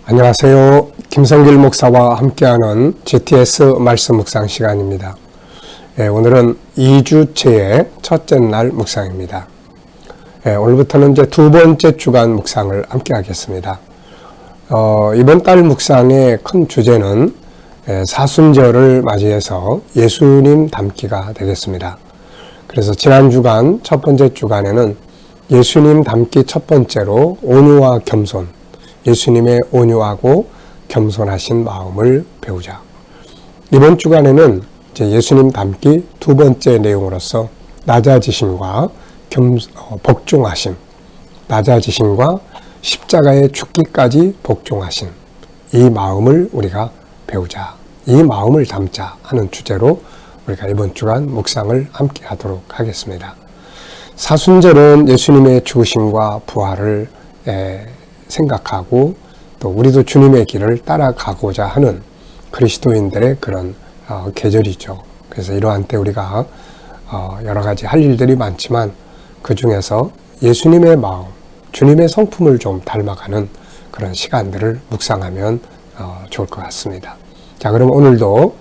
안녕하세요. 김성길 목사와 함께하는 GTS 말씀 묵상 시간입니다. 오늘은 2주째의 첫째 날 묵상입니다. 오늘부터는 이제 두 번째 주간 묵상을 함께 하겠습니다. 이번 달 묵상의 큰 주제는 사순절을 맞이해서 예수님 닮기가 되겠습니다. 그래서 지난 주간 첫 번째 주간에는 예수님 닮기 첫 번째로 온유와 겸손, 예수님의 온유하고 겸손하신 마음을 배우자. 이번 주간에는 이제 예수님 닮기 두 번째 내용으로서 낮아지심과 복종하심, 낮아지심과 십자가에 죽기까지 복종하신 이 마음을 우리가 배우자, 이 마음을 담자 하는 주제로 우리가 이번 주간 묵상을 함께 하도록 하겠습니다. 사순절은 예수님의 죽으심과 부활을 생각하고 또 우리도 주님의 길을 따라가고자 하는 그리스도인들의 그런 계절이죠. 그래서 이러한 때 우리가 여러 가지 할 일들이 많지만 그 중에서 예수님의 마음, 주님의 성품을 좀 닮아가는 그런 시간들을 묵상하면 좋을 것 같습니다. 자, 그럼 오늘도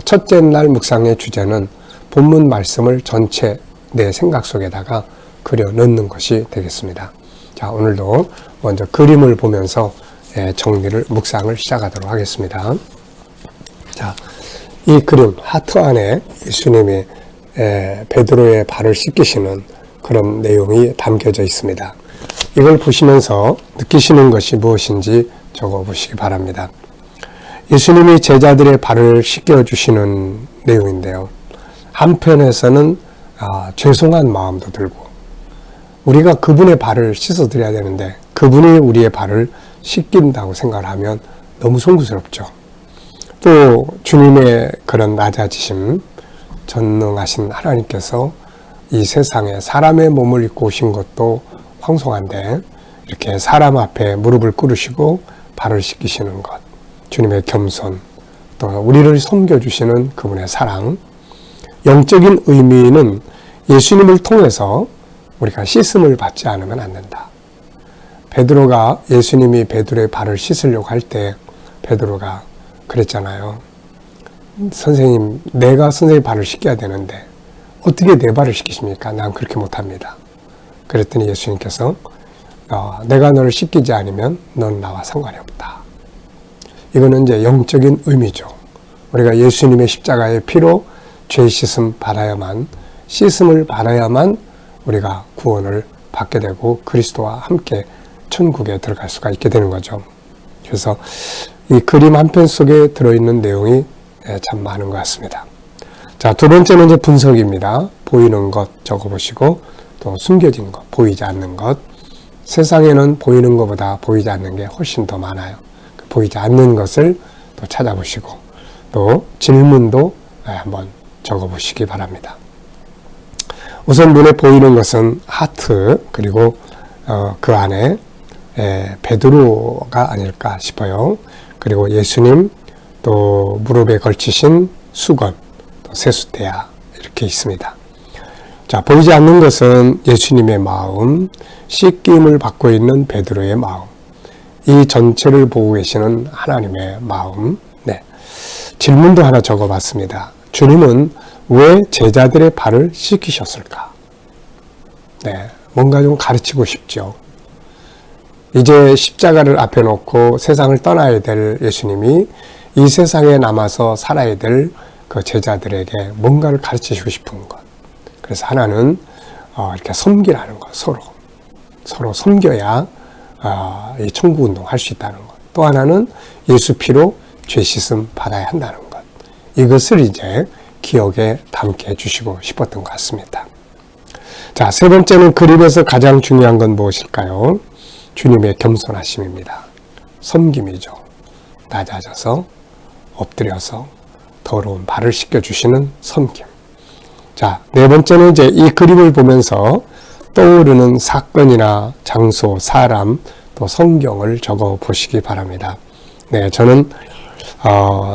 첫째 날 묵상의 주제는 본문 말씀을 전체 내 생각 속에다가 그려 넣는 것이 되겠습니다. 자, 오늘도 먼저 그림을 보면서 정리를 묵상을 시작하도록 하겠습니다. 자, 이 그림 하트 안에 예수님이 베드로의 발을 씻기시는 그런 내용이 담겨져 있습니다. 이걸 보시면서 느끼시는 것이 무엇인지 적어보시기 바랍니다. 예수님이 제자들의 발을 씻겨주시는 내용인데요. 한편에서는 죄송한 마음도 들고 우리가 그분의 발을 씻어드려야 되는데 그분이 우리의 발을 씻긴다고 생각을 하면 너무 송구스럽죠. 또 주님의 그런 낮아지심, 전능하신 하나님께서 이 세상에 사람의 몸을 입고 오신 것도 황송한데 이렇게 사람 앞에 무릎을 꿇으시고 발을 씻기시는 것, 주님의 겸손, 또 우리를 섬겨주시는 그분의 사랑, 영적인 의미는 예수님을 통해서 우리가 씻음을 받지 않으면 안 된다. 베드로가 예수님이 베드로의 발을 씻으려고 할 때 베드로가 그랬잖아요. 선생님, 내가 선생님 발을 씻겨야 되는데 어떻게 내 발을 씻기십니까? 난 그렇게 못합니다. 그랬더니 예수님께서 내가 너를 씻기지 않으면 넌 나와 상관이 없다. 이거는 이제 영적인 의미죠. 우리가 예수님의 십자가의 피로 죄 씻음 받아야만, 씻음을 받아야만 우리가 구원을 받게 되고 그리스도와 함께 천국에 들어갈 수가 있게 되는 거죠. 그래서 이 그림 한 편 속에 들어있는 내용이 참 많은 것 같습니다. 자, 두 번째는 이제 분석입니다. 보이는 것 적어보시고 또 숨겨진 것, 보이지 않는 것. 세상에는 보이는 것보다 보이지 않는 게 훨씬 더 많아요. 보이지 않는 것을 또 찾아보시고 또 질문도 한번 적어보시기 바랍니다. 우선 눈에 보이는 것은 하트, 그리고 그 안에 베드로가 아닐까 싶어요. 그리고 예수님, 또 무릎에 걸치신 수건, 또 세숫대야 이렇게 있습니다. 자, 보이지 않는 것은 예수님의 마음, 씻김을 받고 있는 베드로의 마음, 이 전체를 보고 계시는 하나님의 마음. 질문도 하나 적어봤습니다. 주님은 왜 제자들의 발을 씻기셨을까? 뭔가 좀 가르치고 싶죠. 이제 십자가를 앞에 놓고 세상을 떠나야 될 예수님이 이 세상에 남아서 살아야 될 그 제자들에게 뭔가를 가르치시고 싶은 것. 그래서 하나는 이렇게 섬기라는 것, 서로 섬겨야 이 천국운동 할 수 있다는 것. 또 하나는 예수 피로 죄 씻음 받아야 한다는 것. 이것을 이제 기억에 담게 해주시고 싶었던 것 같습니다. 자, 세 번째는 그림에서 가장 중요한 건 무엇일까요? 주님의 겸손하심입니다. 섬김이죠. 낮아져서 엎드려서 더러운 발을 씻겨주시는 섬김. 자, 네 번째는 이제 이 그림을 보면서 떠오르는 사건이나 장소, 사람, 또 성경을 적어 보시기 바랍니다. 저는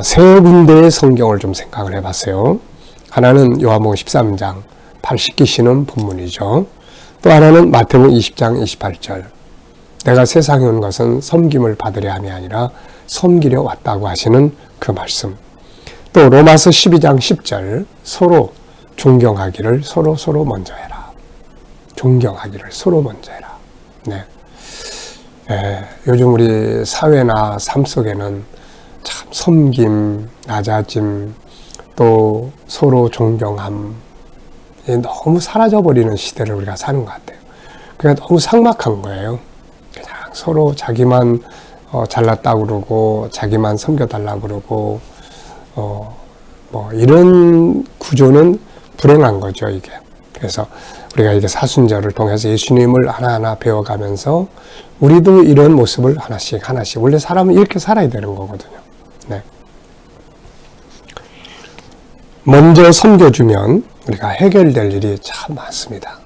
세 군데의 성경을 좀 생각을 해봤어요. 하나는 요한복음 13장 발 씻기시는 본문이죠. 또 하나는 마태복음 20장 28절, 내가 세상에 온 것은 섬김을 받으려 함이 아니라 섬기려 왔다고 하시는 그 말씀. 또 로마서 12장 10절 서로 존경하기를 서로 먼저 해라. 존경하기를 서로 먼저 해라. 네. 요즘 우리 사회나 삶 속에는 참 섬김, 낮아짐, 또 서로 존경함 너무 사라져버리는 시대를 우리가 사는 것 같아요. 그러니까 너무 삭막한 거예요. 그냥 서로 자기만 잘났다고 그러고 자기만 섬겨달라고 그러고 뭐 이런 구조는 불행한 거죠, 이게. 그래서 우리가 이게 사순절을 통해서 예수님을 하나하나 배워가면서 우리도 이런 모습을 하나씩 원래 사람은 이렇게 살아야 되는 거거든요. 네. 먼저 섬겨주면 우리가 해결될 일이 참 많습니다.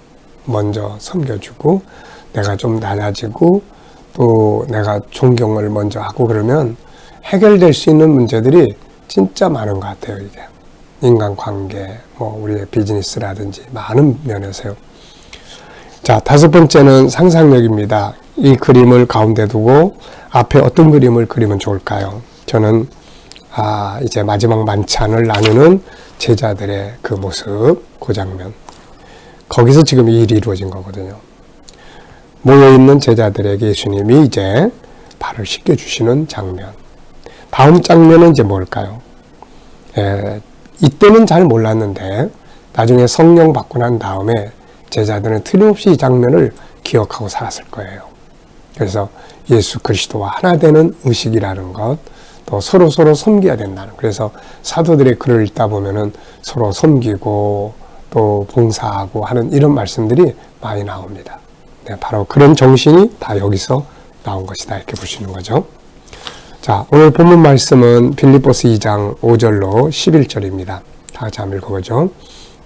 먼저 섬겨주고 내가 좀 낮아지고 또 내가 존경을 먼저 하고 그러면 해결될 수 있는 문제들이 진짜 많은 것 같아요. 이게 인간관계, 뭐 우리의 비즈니스라든지 많은 면에서요. 자, 다섯 번째는 상상력입니다. 이 그림을 가운데 두고 앞에 어떤 그림을 그리면 좋을까요? 저는 이제 마지막 만찬을 나누는 제자들의 그 모습, 그 장면. 거기서 지금 이 일이 이루어진 거거든요. 모여있는 제자들에게 예수님이 이제 발을 씻겨주시는 장면. 다음 장면은 이제 뭘까요? 이때는 잘 몰랐는데 나중에 성령 받고 난 다음에 제자들은 틀림없이 이 장면을 기억하고 살았을 거예요. 그래서 예수 그리스도와 하나 되는 의식이라는 것, 또 서로 섬겨야 된다는. 그래서 사도들의 글을 읽다 보면은 서로 섬기고 또 봉사하고 하는 이런 말씀들이 많이 나옵니다. 네, 바로 그런 정신이 다 여기서 나온 것이다, 이렇게 보시는 거죠. 자, 오늘 본문 말씀은 빌립보서 2장 5절로 11절입니다. 다 같이 한번 읽어보죠.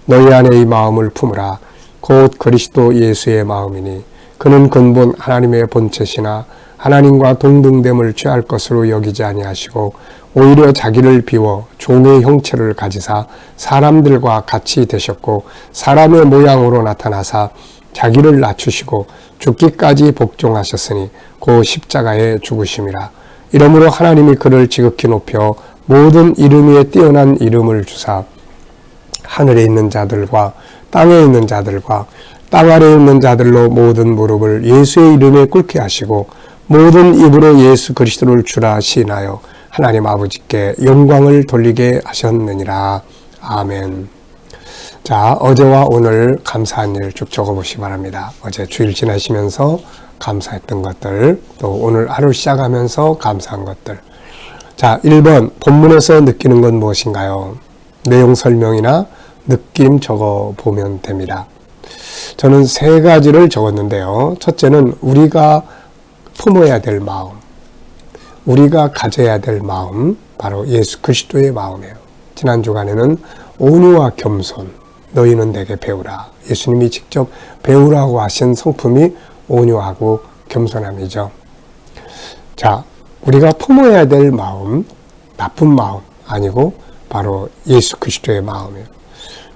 너희 안에 이 마음을 품으라. 곧 그리스도 예수의 마음이니 그는 근본 하나님의 본체시나 하나님과 동등됨을 취할 것으로 여기지 아니하시고 오히려 자기를 비워 종의 형체를 가지사 사람들과 같이 되셨고 사람의 모양으로 나타나사 자기를 낮추시고 죽기까지 복종하셨으니 그 십자가에 죽으심이라. 이러므로 하나님이 그를 지극히 높여 모든 이름 위에 뛰어난 이름을 주사 하늘에 있는 자들과 땅에 있는 자들과 땅 아래에 있는 자들로 모든 무릎을 예수의 이름에 꿇게 하시고 모든 입으로 예수 그리스도를 주라 시인하여 하나님 아버지께 영광을 돌리게 하셨느니라. 아멘. 자, 어제와 오늘 감사한 일 쭉 적어보시기 바랍니다. 어제 주일 지나시면서 감사했던 것들, 또 오늘 하루 시작하면서 감사한 것들. 자, 1번 본문에서 느끼는 건 무엇인가요? 내용 설명이나 느낌 적어보면 됩니다. 저는 세 가지를 적었는데요. 첫째는 우리가 품어야 될 마음, 우리가 가져야 될 마음, 바로 예수 그리스도의 마음이에요. 지난 주간에는 온유와 겸손, 너희는 내게 배우라. 예수님이 직접 배우라고 하신 성품이 온유하고 겸손함이죠. 자, 우리가 품어야 될 마음, 나쁜 마음 아니고 바로 예수 그리스도의 마음이에요.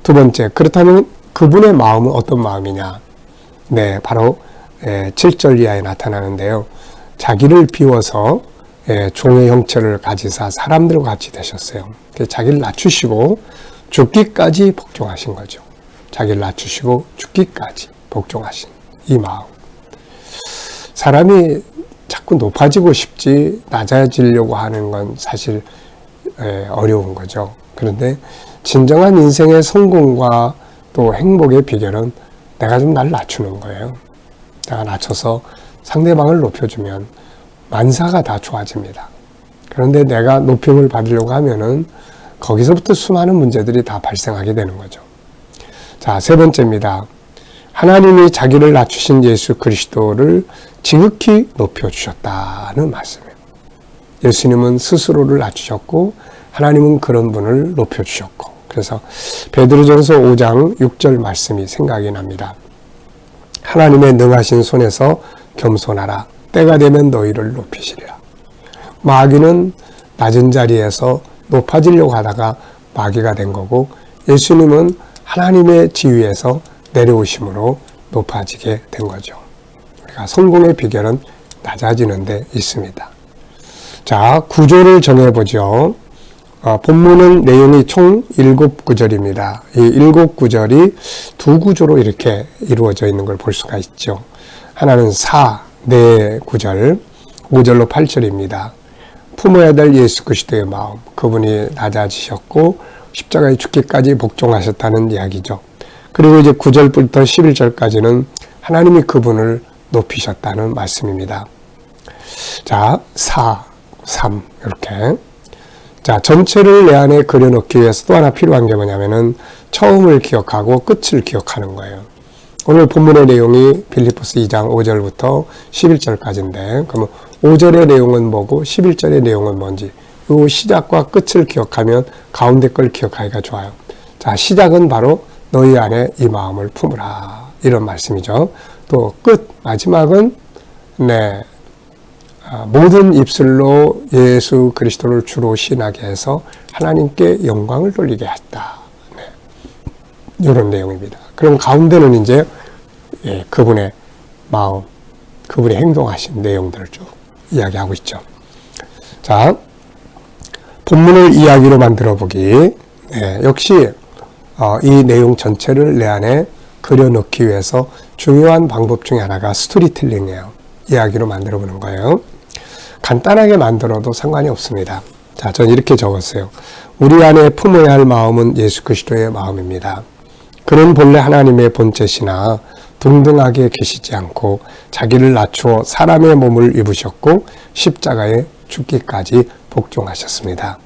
두 번째, 그렇다면 그분의 마음은 어떤 마음이냐? 네, 바로 7절 이하에 나타나는데요. 자기를 비워서 종의 형체를 가지사 사람들과 같이 되셨어요. 자기를 낮추시고 죽기까지 복종하신 거죠. 자기를 낮추시고 죽기까지 복종하신 이 마음. 사람이 자꾸 높아지고 싶지 낮아지려고 하는 건 사실 어려운 거죠. 그런데 진정한 인생의 성공과 또 행복의 비결은 내가 좀 날 낮추는 거예요. 내가 낮춰서 상대방을 높여주면 만사가 다 좋아집니다. 그런데 내가 높임을 받으려고 하면은 거기서부터 수많은 문제들이 다 발생하게 되는 거죠. 자, 세 번째입니다. 하나님이 자기를 낮추신 예수 그리스도를 지극히 높여주셨다는 말씀이에요. 예수님은 스스로를 낮추셨고 하나님은 그런 분을 높여주셨고, 그래서 베드로전서 5장 6절 말씀이 생각이 납니다. 하나님의 능하신 손에서 겸손하라. 때가 되면 너희를 높이시리라. 마귀는 낮은 자리에서 높아지려고 하다가 마귀가 된 거고, 예수님은 하나님의 지위에서 내려오심으로 높아지게 된 거죠. 우리가 성공의 비결은 낮아지는 데 있습니다. 자, 구조를 정해보죠. 본문은 내용이 총 7구절입니다. 이 7구절이 두 구조로 이렇게 이루어져 있는 걸 볼 수가 있죠. 하나는 4구절, 5절로 8절입니다. 품어야 될 예수 그리스도의 마음, 그분이 낮아지셨고 십자가에 죽기까지 복종하셨다는 이야기죠. 그리고 이제 9절부터 11절까지는 하나님이 그분을 높이셨다는 말씀입니다. 자, 4, 3 이렇게. 자, 전체를 내 안에 그려놓기 위해서 또 하나 필요한 게 뭐냐면은 처음을 기억하고 끝을 기억하는 거예요. 오늘 본문의 내용이 빌립보서 2장 5절부터 11절까지인데, 그러면 5절의 내용은 뭐고 11절의 내용은 뭔지, 이 시작과 끝을 기억하면 가운데 걸 기억하기가 좋아요. 자, 시작은 바로 너희 안에 이 마음을 품으라, 이런 말씀이죠. 또 끝, 마지막은 모든 입술로 예수 그리스도를 주로 신하게 해서 하나님께 영광을 돌리게 했다. 이런 내용입니다. 그럼 가운데는 이제 그분의 마음, 그분이 행동하신 내용들을 쭉 이야기하고 있죠. 자, 본문을 이야기로 만들어 보기. 역시 이 내용 전체를 내 안에 그려넣기 위해서 중요한 방법 중에 하나가 스토리텔링이에요. 이야기로 만들어 보는 거예요. 간단하게 만들어도 상관이 없습니다. 자, 전 이렇게 적었어요. 우리 안에 품어야 할 마음은 예수 그리스도의 마음입니다. 그는 본래 하나님의 본체시나 동등하게 계시지 않고 자기를 낮추어 사람의 몸을 입으셨고 십자가에 죽기까지 복종하셨습니다.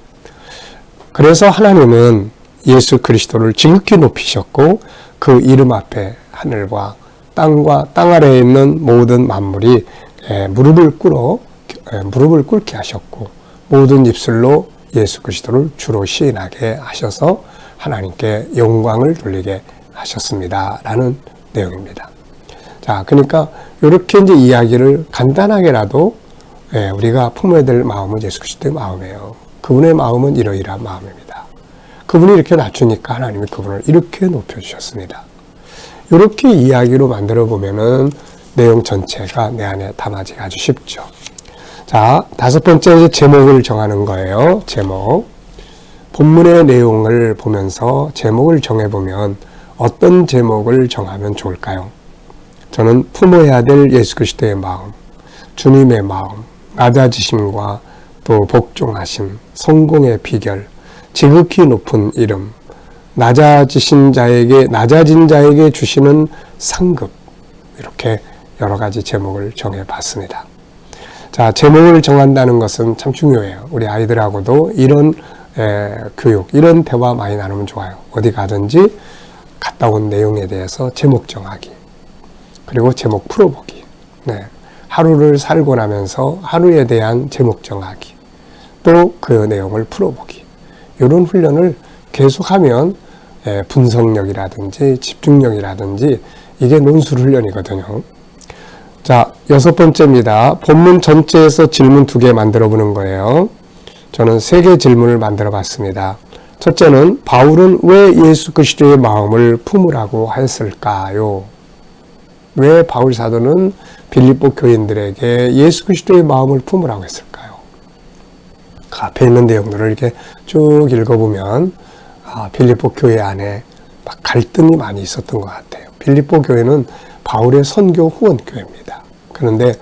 그래서 하나님은 예수 그리스도를 지극히 높이셨고 그 이름 앞에 하늘과 땅과 땅 아래에 있는 모든 만물이 무릎을 꿇게 하셨고 모든 입술로 예수 그리스도를 주로 시인하게 하셔서 하나님께 영광을 돌리게 하셨습니다. 라는 내용입니다. 자, 그러니까 이렇게 이제 이야기를 간단하게라도 우리가 품어야 될 마음은 예수 그리스도의 마음이에요. 그분의 마음은 이러이러한 마음입니다. 그분이 이렇게 낮추니까 하나님이 그분을 이렇게 높여주셨습니다. 이렇게 이야기로 만들어 보면은 내용 전체가 내 안에 담아지기 아주 쉽죠. 자, 5번째 이제 제목을 정하는 거예요. 제목. 본문의 내용을 보면서 제목을 정해보면 어떤 제목을 정하면 좋을까요? 저는 품어야 될 예수 그리스도의 마음, 주님의 마음, 낮아지심과 또 복종하심, 성공의 비결, 지극히 높은 이름, 낮아진 자에게 주시는 상급, 이렇게 여러 가지 제목을 정해봤습니다. 자, 제목을 정한다는 것은 참 중요해요. 우리 아이들하고도 이런 교육, 이런 대화 많이 나누면 좋아요. 어디 가든지 갔다 온 내용에 대해서 제목 정하기, 그리고 제목 풀어보기. 하루를 살고 나면서 하루에 대한 제목 정하기, 또 그 내용을 풀어보기. 이런 훈련을 계속하면 분석력이라든지 집중력이라든지 이게 논술 훈련이거든요. 자, 6번째입니다. 본문 전체에서 질문 2개 만들어 보는 거예요. 저는 3개 질문을 만들어 봤습니다. 첫째는 바울은 왜 예수 그리스도의 마음을 품으라고 했을까요? 왜 바울 사도는 빌립보 교인들에게 예수 그리스도의 마음을 품으라고 했을까요? 그 앞에 있는 내용들을 이렇게 쭉 읽어보면 빌립보 교회 안에 막 갈등이 많이 있었던 것 같아요. 빌립보 교회는 바울의 선교 후원 교회입니다. 그런데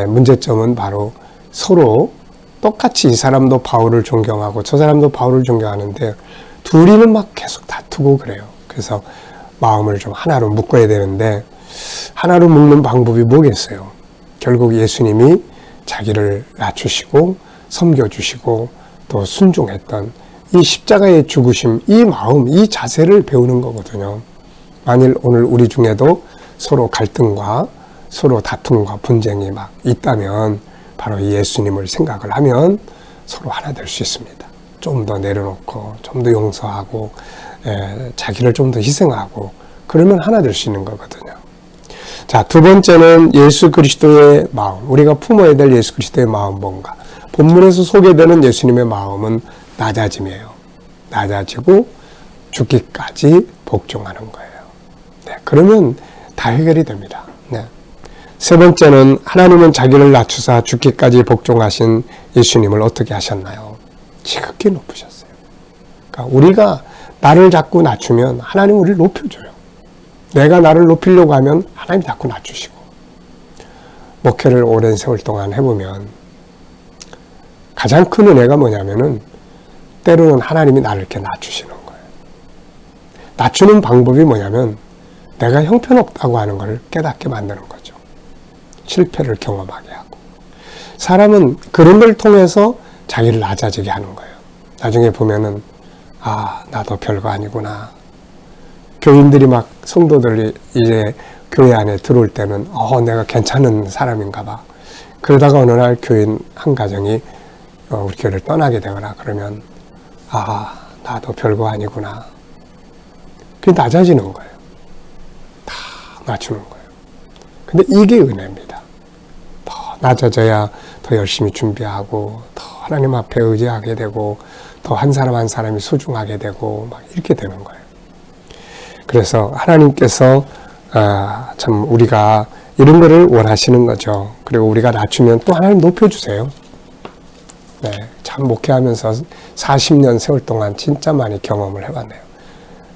문제점은 바로 서로 똑같이 이 사람도 바울을 존경하고 저 사람도 바울을 존경하는데 둘이는 막 계속 다투고 그래요. 그래서 마음을 좀 하나로 묶어야 되는데 하나로 묶는 방법이 뭐겠어요? 결국 예수님이 자기를 낮추시고 섬겨주시고 또 순종했던 이 십자가의 죽으심, 이 마음, 이 자세를 배우는 거거든요. 만일 오늘 우리 중에도 서로 갈등과 서로 다툼과 분쟁이 막 있다면 바로 이 예수님을 생각을 하면 서로 하나 될 수 있습니다. 좀 더 내려놓고 좀 더 용서하고 자기를 좀 더 희생하고 그러면 하나 될 수 있는 거거든요. 자, 2번째는 예수 그리스도의 마음. 우리가 품어야 될 예수 그리스도의 마음 뭔가. 본문에서 소개되는 예수님의 마음은 낮아짐이에요. 낮아지고 죽기까지 복종하는 거예요. 그러면 다 해결이 됩니다. 세 번째는 하나님은 자기를 낮추사 죽기까지 복종하신 예수님을 어떻게 하셨나요? 지극히 높으셨어요. 그러니까 우리가 나를 자꾸 낮추면 하나님 우리를 높여줘요. 내가 나를 높이려고 하면 하나님 자꾸 낮추시고. 목회를 오랜 세월 동안 해보면 가장 큰 은혜가 뭐냐면은 때로는 하나님이 나를 이렇게 낮추시는 거예요. 낮추는 방법이 뭐냐면 내가 형편없다고 하는 걸 깨닫게 만드는 거죠. 실패를 경험하게 하고. 사람은 그런 걸 통해서 자기를 낮아지게 하는 거예요. 나중에 보면은 나도 별거 아니구나. 교인들이 막 성도들이 이제 교회 안에 들어올 때는 내가 괜찮은 사람인가 봐. 그러다가 어느 날 교인 한 가정이 우리 교회를 떠나게 되거나 그러면 나도 별거 아니구나. 그게 낮아지는 거예요. 다 낮추는 거예요. 근데 이게 은혜입니다. 더 낮아져야 더 열심히 준비하고 더 하나님 앞에 의지하게 되고 더 한 사람 한 사람이 소중하게 되고 막 이렇게 되는 거예요. 그래서 하나님께서 참 우리가 이런 거를 원하시는 거죠. 그리고 우리가 낮추면 또 하나님 높여주세요. 네, 참 목회하면서 40년 세월 동안 진짜 많이 경험을 해봤네요.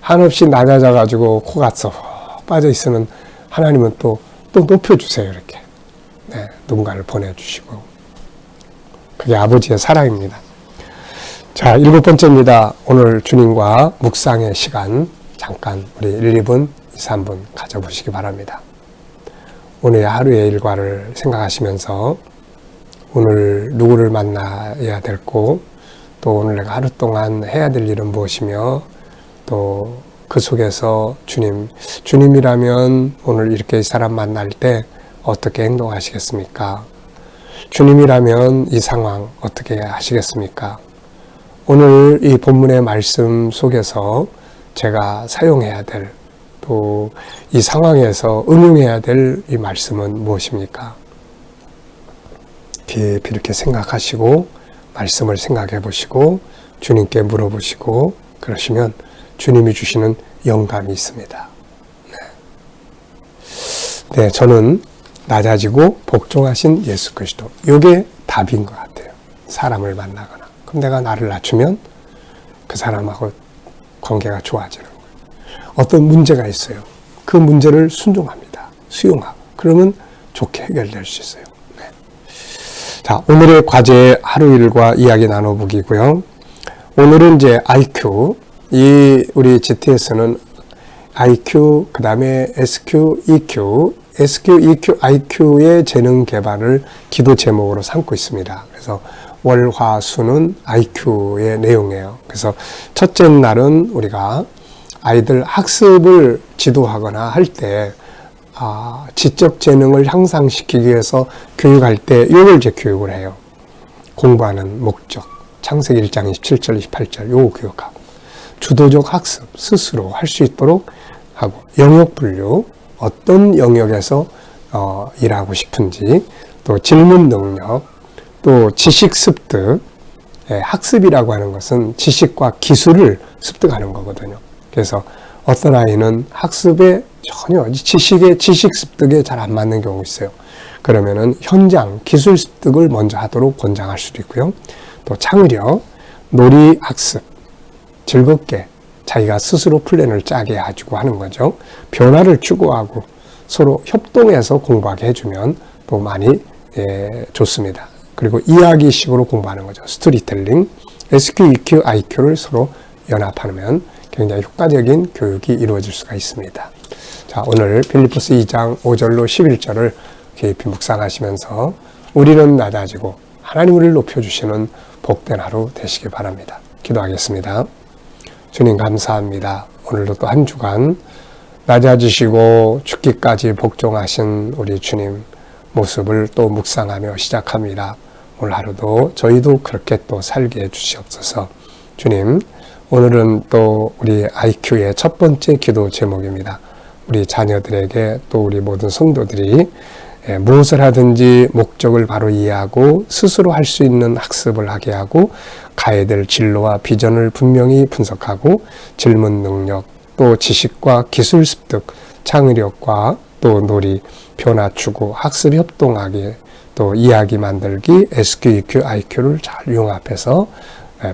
한없이 낮아져가지고 코가 쏙 빠져있으면 하나님은 또 높여주세요. 이렇게. 네, 누군가를 보내주시고. 그게 아버지의 사랑입니다. 자, 7번째입니다. 오늘 주님과 묵상의 시간 잠깐 우리 1, 2분, 2, 3분 가져보시기 바랍니다. 오늘의 하루의 일과를 생각하시면서 오늘 누구를 만나야 될고 또 오늘 내가 하루 동안 해야 될 일은 무엇이며 또 그 속에서 주님이라면 오늘 이렇게 이 사람 만날 때 어떻게 행동하시겠습니까? 주님이라면 이 상황 어떻게 하시겠습니까? 오늘 이 본문의 말씀 속에서 제가 사용해야 될 또 이 상황에서 응용해야 될 이 말씀은 무엇입니까? 깊이 이렇게 생각하시고 말씀을 생각해 보시고 주님께 물어보시고 그러시면 주님이 주시는 영감이 있습니다. 네, 저는 낮아지고 복종하신 예수 그리스도. 이게 답인 것 같아요. 사람을 만나거나. 그럼 내가 나를 낮추면 그 사람하고 관계가 좋아지는 거예요. 어떤 문제가 있어요. 그 문제를 순종합니다. 수용하고. 그러면 좋게 해결될 수 있어요. 네. 자, 오늘의 과제 하루 일과 이야기 나눠보기고요. 오늘은 이제 IQ. 우리 GTS는 IQ, 그 다음에 SQ, EQ, EQ, IQ의 재능 개발을 기도 제목으로 삼고 있습니다. 그래서 월, 화, 수는 IQ의 내용이에요. 그래서 첫째 날은 우리가 아이들 학습을 지도하거나 할 때 지적 재능을 향상시키기 위해서 교육할 때 이걸 이제 교육을 해요. 공부하는 목적, 창세기 1장 27절, 28절 요거 교육하고 주도적 학습, 스스로 할 수 있도록 하고 영역 분류, 어떤 영역에서 일하고 싶은지 또 질문 능력, 또 지식 습득, 학습이라고 하는 것은 지식과 기술을 습득하는 거거든요. 그래서 어떤 아이는 학습에 전혀 지식 습득에 잘 안 맞는 경우 있어요. 그러면은 현장 기술 습득을 먼저 하도록 권장할 수도 있고요. 또 창의력, 놀이 학습, 즐겁게 자기가 스스로 플랜을 짜게 해주고 하는 거죠. 변화를 추구하고 서로 협동해서 공부하게 해주면 또 많이 좋습니다. 그리고 이야기식으로 공부하는 거죠. 스토리텔링, SQ, EQ, IQ를 서로 연합하면 굉장히 효과적인 교육이 이루어질 수가 있습니다. 자, 오늘 빌립보서 2장 5절로 11절을 깊이 묵상하시면서 우리는 낮아지고 하나님 우리를 높여주시는 복된 하루 되시기 바랍니다. 기도하겠습니다. 주님 감사합니다. 오늘도 또 한 주간 낮아지시고 죽기까지 복종하신 우리 주님 모습을 또 묵상하며 시작합니다. 오늘 하루도 저희도 그렇게 또 살게 해주시옵소서. 주님, 오늘은 또 우리 IQ의 첫 번째 기도 제목입니다. 우리 자녀들에게 또 우리 모든 성도들이 무엇을 하든지 목적을 바로 이해하고 스스로 할 수 있는 학습을 하게 하고 가야 될 진로와 비전을 분명히 분석하고 질문 능력, 또 지식과 기술 습득, 창의력과 또 놀이, 변화 추구, 학습 협동하기, 또 이야기 만들기, SQ, IQ를 잘 융합해서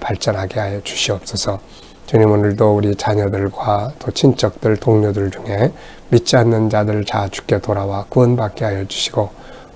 발전하게 하여 주시옵소서. 주님, 오늘도 우리 자녀들과 또 친척들, 동료들 중에 믿지 않는 자들 자 주께 돌아와 구원받게 하여 주시고,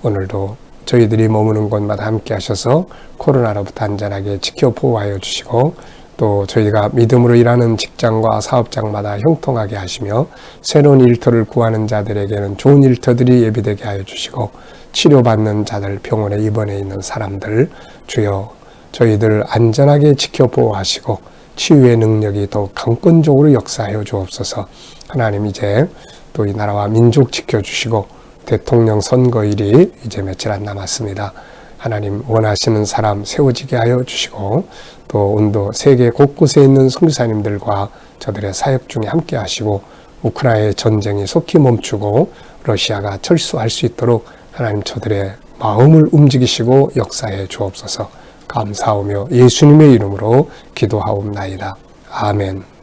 오늘도 저희들이 머무는 곳마다 함께 하셔서 코로나로부터 안전하게 지켜 보호하여 주시고, 또 저희가 믿음으로 일하는 직장과 사업장마다 형통하게 하시며, 새로운 일터를 구하는 자들에게는 좋은 일터들이 예비되게 하여 주시고, 치료받는 자들, 병원에 입원해 있는 사람들, 주여 저희들 안전하게 지켜 보호하시고 치유의 능력이 더욱 강권적으로 역사하여 주옵소서. 하나님, 이제 또 이 나라와 민족 지켜주시고 대통령 선거일이 이제 며칠 안 남았습니다. 하나님, 원하시는 사람 세워지게 하여 주시고, 또 온도 세계 곳곳에 있는 선교사님들과 저들의 사역 중에 함께 하시고, 우크라이나의 전쟁이 속히 멈추고 러시아가 철수할 수 있도록 하나님 저들의 마음을 움직이시고 역사해 주옵소서. 감사하며 예수님의 이름으로 기도하옵나이다. 아멘.